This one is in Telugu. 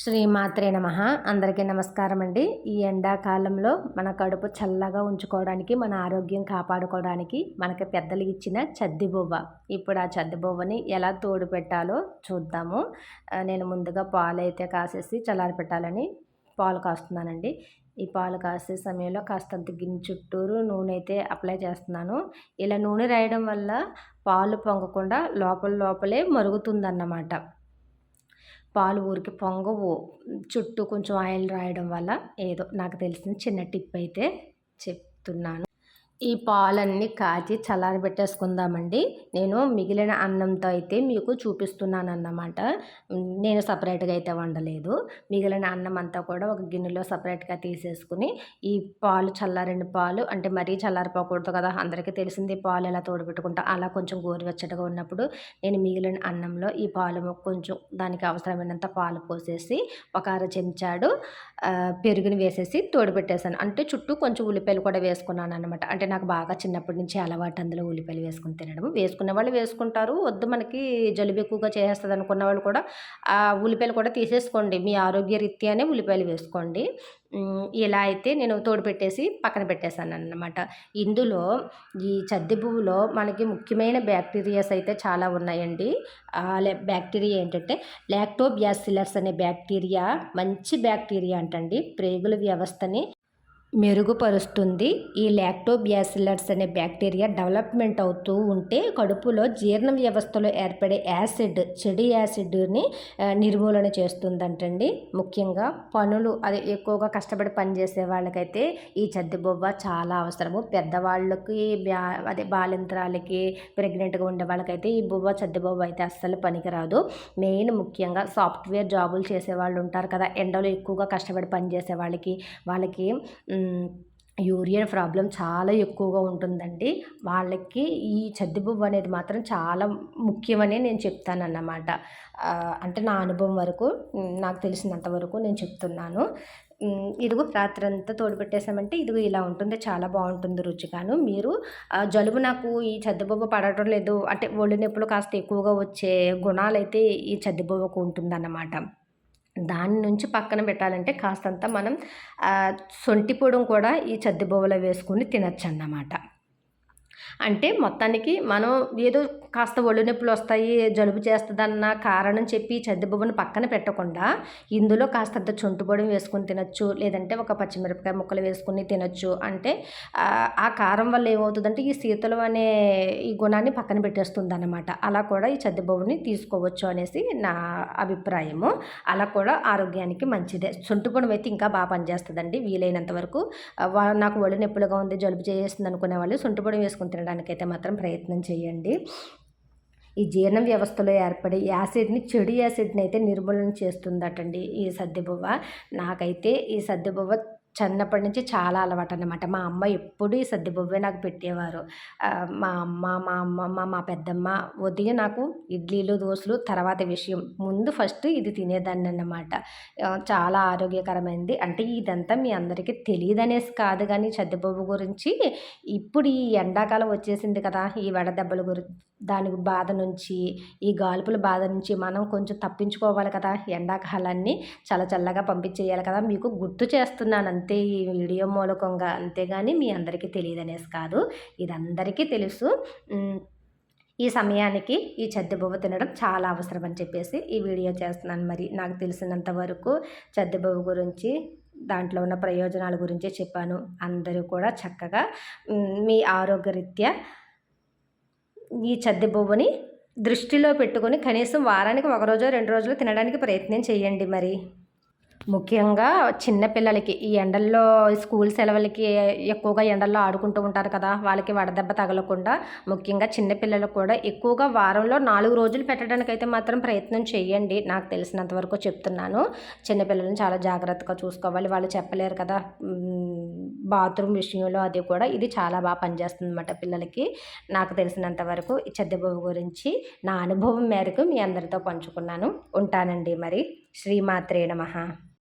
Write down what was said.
శ్రీమాత్రే నమః. అందరికీ నమస్కారం అండి. ఈ ఎండాకాలంలో మన కడుపు చల్లగా ఉంచుకోవడానికి, మన ఆరోగ్యం కాపాడుకోవడానికి మనకి పెద్దలు ఇచ్చిన చద్దిబువ్వ. ఇప్పుడు ఆ చద్దిబువ్వని ఎలా తోడు పెట్టాలో చూద్దాము. నేను ముందుగా పాలైతే కాసేసి చల్లారపెట్టాలని పాలు కాస్తున్నానండి. ఈ పాలు కాసే సమయంలో కాస్తంత గిన్నె చుట్టూరు నూనె అయితే అప్లై చేస్తున్నాను. ఇలా నూనె రాయడం వల్ల పాలు పొంగకుండా లోపల లోపలే మరుగుతుందన్నమాట. పాలు ఊరికి పొంగవు. చుట్టూ కొంచెం ఆయిల్ రాయడం వల్ల. ఏదో నాకు తెలిసిన చిన్న టిప్ అయితే చెప్తున్నాను. ఈ పాలన్నీ కాచి చల్లారబెట్టేసుకుందామండి. నేను మిగిలిన అన్నంతో అయితే మీకు చూపిస్తున్నానన్నమాట. నేను సపరేట్‌గా అయితే వండలేదు. మిగిలిన అన్నం అంతా కూడా ఒక గిన్నెలో సపరేట్‌గా తీసేసుకుని, ఈ పాలు చల్లారిన పాలు అంటే మరీ చల్లారిపోకూడదు కదా! అందరికీ తెలిసింది పాలు ఎలా తోడుపెట్టుకుంటాం. అలా కొంచెం గోరువెచ్చటగా ఉన్నప్పుడు నేను మిగిలిన అన్నంలో ఈ పాలు కొంచెం దానికి అవసరమైనంత పాలు పోసేసి, ఒక అర చెంచాడు పెరుగుని వేసేసి తోడుపెట్టేసాను. అంటే చుట్టూ కొంచెం ఉల్లిపాయలు కూడా వేసుకున్నానన్నమాట. అంటే నాకు బాగా చిన్నప్పటి నుంచి అలవాటు అందులో ఉల్లిపాయలు వేసుకొని తినడం. వేసుకునే వాళ్ళు వేసుకుంటారు. వద్దు మనకి జలుబు ఎక్కువగా చేసేస్తది అనుకున్న వాళ్ళు కూడా ఉల్లిపాయలు కూడా తీసేసుకోండి. మీ ఆరోగ్య రీత్యానే ఉల్లిపాయలు వేసుకోండి. ఇలా అయితే నేను తోడు పెట్టేసి పక్కన పెట్టేసానన్నమాట. ఇందులో ఈ చద్ది పువ్వులో మనకి ముఖ్యమైన బ్యాక్టీరియాస్ అయితే చాలా ఉన్నాయండి. బ్యాక్టీరియా ఏంటంటే లాక్టోబాసిల్లస్ అనే బ్యాక్టీరియా మంచి బ్యాక్టీరియా అంటండి. ప్రేగుల వ్యవస్థని మెరుగుపరుస్తుంది. ఈ లాక్టోబాసిల్లస్ అనే బ్యాక్టీరియా డెవలప్మెంట్ అవుతూ ఉంటే కడుపులో జీర్ణ వ్యవస్థలో ఏర్పడే యాసిడ్, చెడు యాసిడ్ని నిర్మూలన చేస్తుందంటండి. ముఖ్యంగా పనులు అది ఎక్కువగా కష్టపడి పనిచేసే వాళ్ళకైతే ఈ చద్దిబువ్వ చాలా అవసరము. పెద్దవాళ్ళకి బాలింత్రాలకి, ప్రెగ్నెంట్గా ఉండే వాళ్ళకైతే ఈ చద్దిబువ్వ అయితే అస్సలు పనికిరాదు. మెయిన్ ముఖ్యంగా సాఫ్ట్వేర్ జాబులు చేసేవాళ్ళు ఉంటారు కదా, ఎండలో ఎక్కువగా కష్టపడి పనిచేసే వాళ్ళకి యూరియన్ ప్రాబ్లం చాలా ఎక్కువగా ఉంటుందండి. వాళ్ళకి ఈ చద్దిబువ్వ అనేది మాత్రం చాలా ముఖ్యమని నేను చెప్తానన్నమాట. అంటే నా అనుభవం వరకు, నాకు తెలిసినంత వరకు నేను చెప్తున్నాను. ఇదిగో రాత్రంతా తోడుపెట్టేసామంటే ఇదిగో ఇలా ఉంటుంది. చాలా బాగుంటుంది రుచిగాను. మీరు జలుబు నాకు ఈ చద్దిబువ్వ పడటం లేదు అంటే ఒళ్ళు నొప్పులు కాస్త ఎక్కువగా వచ్చే గుణాలైతే ఈ చద్దిబువ్వకు ఉంటుందన్నమాట. దాని నుంచి పక్కన పెట్టాలంటే కాస్తంత మనం సొంటి పొడిని కూడా ఈ చద్దిబువ్వలో వేసుకొని తినొచ్చన్నమాట. అంటే మొత్తానికి మనం ఏదో కాస్త ఒళ్ళు నొప్పులు వస్తాయి, జలుబు చేస్తుందన్న కారణం చెప్పి చద్దిబువ్వను పక్కన పెట్టకుండా ఇందులో కాస్తంత చుంటు పొడి వేసుకొని తినొచ్చు, లేదంటే ఒక పచ్చిమిరపకాయ ముక్కలు వేసుకొని తినొచ్చు. అంటే ఆ కారం వల్ల ఏమవుతుందంటే ఈ శీతలం అనే ఈ గుణాన్ని పక్కన పెట్టేస్తుంది అన్నమాట. అలా కూడా ఈ చద్దిబువ్వని తీసుకోవచ్చు అనేసి నా అభిప్రాయము. అలా కూడా ఆరోగ్యానికి మంచిదే. చుంటు పొడి అయితే ఇంకా బాగా పనిచేస్తుందండి. వీలైనంత వరకు నాకు ఒళ్ళు నొప్పులుగా ఉంది, జలుబు చేస్తుంది అనుకునే వాళ్ళు చుంటు పొడి వేసుకొని తినడానికైతే మాత్రం ప్రయత్నం చేయండి. ఈ జీర్ణ వ్యవస్థలో ఏర్పడే యాసిడ్ని, చెడు యాసిడ్ని అయితే నిర్మూలన చేస్తుందటండి ఈ సద్దిబువ్వ. నాకైతే ఈ సద్దిబువ్వ చిన్నప్పటి నుంచి చాలా అలవాటు అన్నమాట. మా అమ్మ ఎప్పుడూ ఈ సద్దిబువ్వే నాకు పెట్టేవారు. మా అమ్మ, మా అమ్మమ్మ, మా పెద్దమ్మ ఉదయం నాకు ఇడ్లీలు, దోసలు తర్వాత విషయం. ముందు ఫస్ట్ ఇది తినేదాన్ని అన్నమాట. చాలా ఆరోగ్యకరమైనది. అంటే ఇదంతా మీ అందరికీ తెలియదనేసి కాదు కానీ చద్దిబువ్వ గురించి ఇప్పుడు ఈ ఎండాకాలం వచ్చేసింది కదా, ఈ వడదెబ్బల దాని బాధ నుంచి, ఈ గాల్పుల బాధ నుంచి మనం కొంచెం తప్పించుకోవాలి కదా, ఎండాకాలాన్ని చల్లగా పంపించేయాలి కదా, మీకు గుర్తు చేస్తున్నాను అంతే ఈ వీడియో మూలకంగా. అంతేగాని మీ అందరికీ తెలియదనేసి కాదు, ఇది అందరికీ తెలుసు. ఈ సమయానికి ఈ చద్దిబువ్వ తినడం చాలా అవసరం అని చెప్పేసి ఈ వీడియో చేస్తున్నాను. మరి నాకు తెలిసినంత వరకు చద్దిబువ్వ గురించి, దాంట్లో ఉన్న ప్రయోజనాల గురించి చెప్పాను. అందరూ కూడా చక్కగా మీ ఆరోగ్యరీత్యా ఈ చద్దిబువ్వని దృష్టిలో పెట్టుకొని కనీసం వారానికి 1 రోజో 2 రోజులు తినడానికి ప్రయత్నం చేయండి. మరి ముఖ్యంగా చిన్నపిల్లలకి ఈ ఎండల్లో స్కూల్ సెలవులకి ఎక్కువగా ఎండల్లో ఆడుకుంటూ ఉంటారు కదా, వాళ్ళకి వడదెబ్బ తగలకుండా ముఖ్యంగా చిన్నపిల్లలకు కూడా ఎక్కువగా వారంలో 4 రోజులు పెట్టడానికైతే మాత్రం ప్రయత్నం చేయండి. నాకు తెలిసినంత వరకు చెప్తున్నాను. చిన్నపిల్లలను చాలా జాగ్రత్తగా చూసుకోవాలి. వాళ్ళు చెప్పలేరు కదా, బాత్రూమ్ విషయంలో అది కూడా ఇది చాలా బాగా పనిచేస్తుంది అన్నమాట పిల్లలకి. నాకు తెలిసినంత వరకు ఈ చద్దిబువ్వ గురించి నా అనుభవం మేరకు మీ అందరితో పంచుకున్నాను. ఉంటానండి మరి. శ్రీమాత్రే నమః.